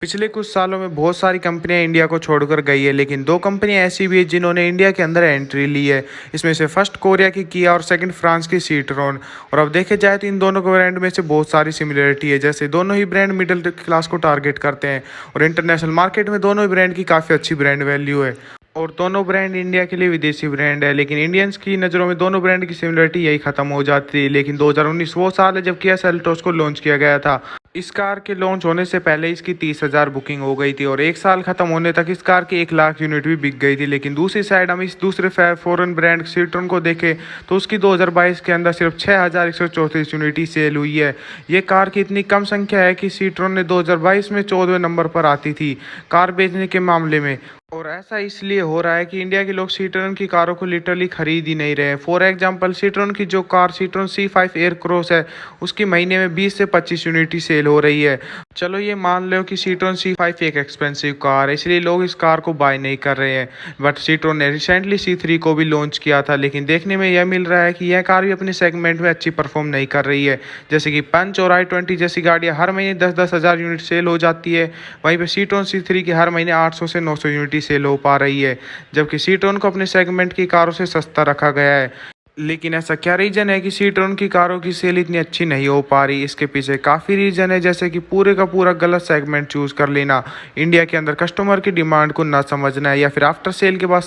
पिछले कुछ सालों में बहुत सारी कंपनियां इंडिया को छोड़कर गई है, लेकिन दो कंपनियां ऐसी भी है जिन्होंने इंडिया के अंदर एंट्री ली है। इसमें से फर्स्ट कोरिया की किया और सेकंड फ्रांस की सीट्रोन। और अब देखे जाए तो इन दोनों के ब्रांड में से बहुत सारी सिमिलरिटी है, जैसे दोनों ही ब्रांड मिडिल क्लास को टारगेट करते हैं और इंटरनेशनल मार्केट में दोनों ही ब्रांड की काफ़ी अच्छी ब्रांड वैल्यू है। और दोनों ब्रांड इंडिया के लिए विदेशी ब्रांड है, लेकिन इंडियंस की नज़रों में दोनों ब्रांड की सिमिलरिटी यही खत्म हो जाती है। लेकिन 2019 वो साल है जब किया सेल्टोस को लॉन्च किया गया था। इस कार के लॉन्च होने से पहले इसकी 30,000 बुकिंग हो गई थी और एक साल खत्म होने तक इस कार की 1 लाख यूनिट भी बिक गई थी। लेकिन दूसरी साइड हम इस दूसरे फॉरेन ब्रांड सीट्रोन को देखें तो उसकी 2022 के अंदर सिर्फ 6,134 यूनिट ही सेल हुई है। ये कार की इतनी कम संख्या है कि सीट्रोन ने 2022 में 14वें नंबर पर आती थी कार बेचने के मामले में। और ऐसा इसलिए हो रहा है कि इंडिया के लोग सीट्रोन की कारों को लिटरली खरीद ही नहीं रहे हैं। फॉर एग्जांपल सीट्रोन की जो कार सीट्रोन C5 एयर क्रॉस है, उसकी महीने में 20 से 25 यूनिट ही सेल हो रही है। चलो ये मान लो कि सीट्रोन C5 एक एक्सपेंसिव कार है, इसलिए लोग इस कार को बाय नहीं कर रहे हैं। बट सीट्रोन ने रिसेंटली C3 को भी लॉन्च किया था, लेकिन देखने में यह मिल रहा है कि यह कार भी अपने सेगमेंट में अच्छी परफॉर्म नहीं कर रही है। जैसे कि पंच और i20 जैसी गाड़ियाँ हर महीने 10-10 हज़ार यूनिट सेल हो जाती है, वहीं पर सीट्रोन C3 की हर महीने 800 से 900 यूनिट सेल हो पा रही है, जबकि सीट्रोन को अपने सेगमेंट की कारों से सस्ता रखा गया है। लेकिन ऐसा क्या रीज़न है कि सीट्रोन की कारों की सेल इतनी अच्छी नहीं हो पा रही? इसके पीछे काफ़ी रीज़न है, जैसे कि पूरे का पूरा गलत सेगमेंट चूज़ कर लेना, इंडिया के अंदर कस्टमर की डिमांड को ना समझना है, या फिर आफ्टर सेल के बाद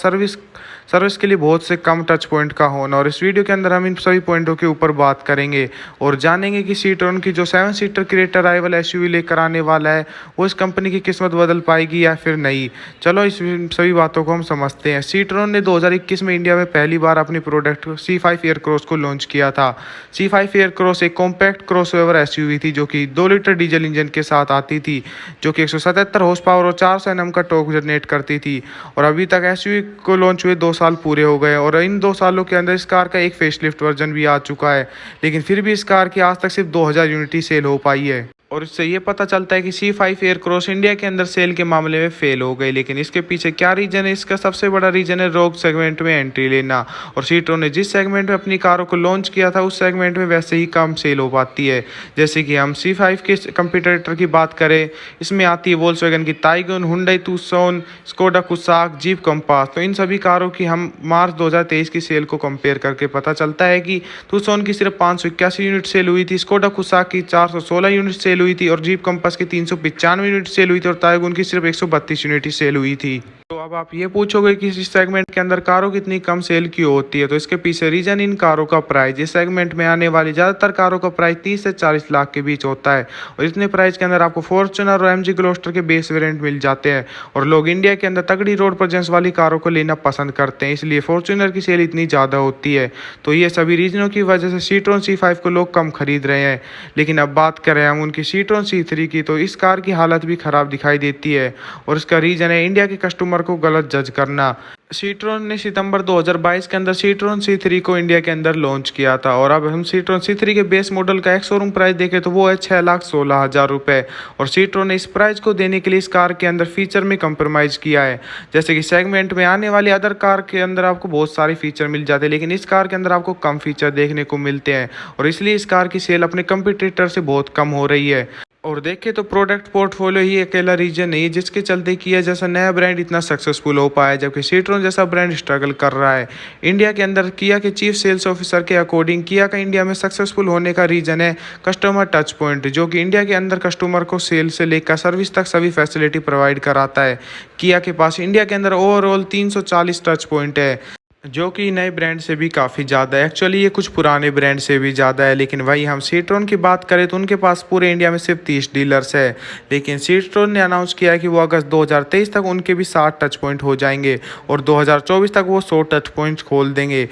सर्विस के लिए बहुत से कम टच पॉइंट का होना। और इस वीडियो के अंदर हम इन सभी पॉइंटों के ऊपर बात करेंगे और जानेंगे कि सीट्रोन की जो 7 सीटर क्रिएटर राइवल SUV लेकर आने वाला है, वो इस कंपनी की किस्मत बदल पाएगी या फिर नहीं। चलो इस सभी बातों को हम समझते हैं। सीट्रोन ने 2021 में इंडिया में पहली बार अपनी प्रोडक्ट C5 एयर क्रॉस को लॉन्च किया था। C5 एयर क्रॉस एक कॉम्पैक्ट क्रॉसओवर SUV थी जो कि 2 लीटर डीजल इंजन के साथ आती थी, जो कि 177 हॉर्स पावर और 400 Nm का टॉर्क जनरेट करती थी। और अभी तक SUV को लॉन्च हुए 2 साल पूरे हो गए और इन 2 सालों के अंदर इस कार का एक फेसलिफ्ट वर्जन भी आ चुका है, लेकिन फिर भी इस कार की आज तक सिर्फ 2000 यूनिट ही सेल हो पाई है। और इससे ये पता चलता है कि C5 एयर क्रॉस इंडिया के अंदर सेल के मामले में फेल हो गई। लेकिन इसके पीछे क्या रीजन है? इसका सबसे बड़ा रीजन है रोग सेगमेंट में एंट्री लेना। और सीट्रोन ने जिस सेगमेंट में अपनी कारों को लॉन्च किया था, उस सेगमेंट में वैसे ही कम सेल हो पाती है। जैसे कि हम C5 के कंपटीटर की बात करें, इसमें आती है वोल्क्सवैगन की Taigun, Hyundai Tucson, Skoda Kushaq, Jeep Compass. तो इन सभी कारों की हम मार्च 2023 की सेल को कंपेयर करके पता चलता है कि तुक्सन की सिर्फ 581 यूनिट सेल हुई थी, स्कोडा कुसाक की 416 यूनिट सेल हुई थी और जीप कंपास की 395 यूनिट सेल हुई थी और टाइगन की सिर्फ 132 यूनिट ही सेल हुई थी। तो अब आप ये पूछोगे कि इस सेगमेंट के अंदर कारों की इतनी कम सेल क्यों होती है? तो इसके पीछे रीजन इन कारों का प्राइस। इस सेगमेंट में आने वाली ज़्यादातर कारों का प्राइस 30 से 40 लाख के बीच होता है और इतने प्राइस के अंदर आपको फॉर्च्यूनर और MG ग्लोस्टर के बेस वेरिएंट मिल जाते हैं। और लोग इंडिया के अंदर तगड़ी रोड प्रेजेंस वाली कारों को लेना पसंद करते हैं, इसलिए फॉर्च्यूनर की सेल इतनी ज़्यादा होती है। तो ये सभी रीजनों की वजह से सीट्रोन C5 को लोग कम खरीद रहे हैं। लेकिन अब बात करें हम उनकी सीट्रोन C3 की, तो इस कार की हालत भी ख़राब दिखाई देती है और इसका रीज़न है इंडिया के कस्टमर को गलत जज करना। सीट्रोन ने सितंबर 2022 के अंदर सीट्रोन C3 को इंडिया के अंदर लॉन्च किया था और अब हम सीट्रोन C3 के बेस मॉडल का एक शोरूम प्राइस देखें तो वो है 6,16,000 रुपये। और सीट्रोन ने इस प्राइस को देने के लिए इस कार के अंदर फीचर में कंप्रोमाइज़ किया है। जैसे कि सेगमेंट में आने वाली अदर कार के अंदर आपको बहुत सारे फीचर मिल जाते हैं, लेकिन इस कार के अंदर आपको कम फीचर देखने को मिलते हैं और इसलिए इस कार की सेल अपने कंपटीटर से बहुत कम हो रही है। और देखें तो प्रोडक्ट पोर्टफोलियो ही अकेला रीजन नहीं है जिसके चलते किया जैसा नया ब्रांड इतना सक्सेसफुल हो पाया, जबकि सीट्रोन जैसा ब्रांड स्ट्रगल कर रहा है। इंडिया के अंदर किया के चीफ सेल्स ऑफिसर के अकॉर्डिंग किया का इंडिया में सक्सेसफुल होने का रीजन है कस्टमर टच पॉइंट, जो कि इंडिया के अंदर कस्टमर को सेल से लेकर सर्विस तक सभी फैसिलिटी प्रोवाइड कराता है। किया के पास इंडिया के अंदर ओवरऑल 340 टच पॉइंट है, जो कि नए ब्रांड से भी काफ़ी ज़्यादा है। एक्चुअली ये कुछ पुराने ब्रांड से भी ज़्यादा है। लेकिन वही हम सीट्रोन की बात करें तो उनके पास पूरे इंडिया में सिर्फ 30 डीलर्स है, लेकिन सीट्रोन ने अनाउंस किया है कि वो अगस्त 2023 तक उनके भी 60 टच पॉइंट हो जाएंगे और 2024 तक वो 100 टच पॉइंट खोल देंगे।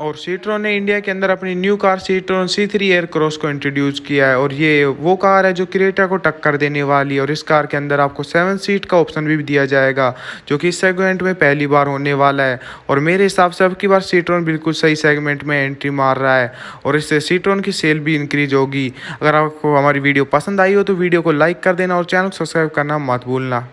और सीट्रोन ने इंडिया के अंदर अपनी new car Citroen C3 Aircross को इंट्रोड्यूस किया है और ये वो कार है जो क्रेटा को टक्कर देने वाली है। और इस कार के अंदर आपको 7 सीट का ऑप्शन भी दिया जाएगा, जो कि इस सेगमेंट में पहली बार होने वाला है। और मेरे हिसाब से अब की बार सीट्रोन बिल्कुल सही सेगमेंट में एंट्री मार रहा है और इससे सीट्रोन की सेल भी इंक्रीज होगी। अगर आपको हमारी वीडियो पसंद आई हो तो वीडियो को लाइक कर देना और चैनल को सब्सक्राइब करना मत भूलना।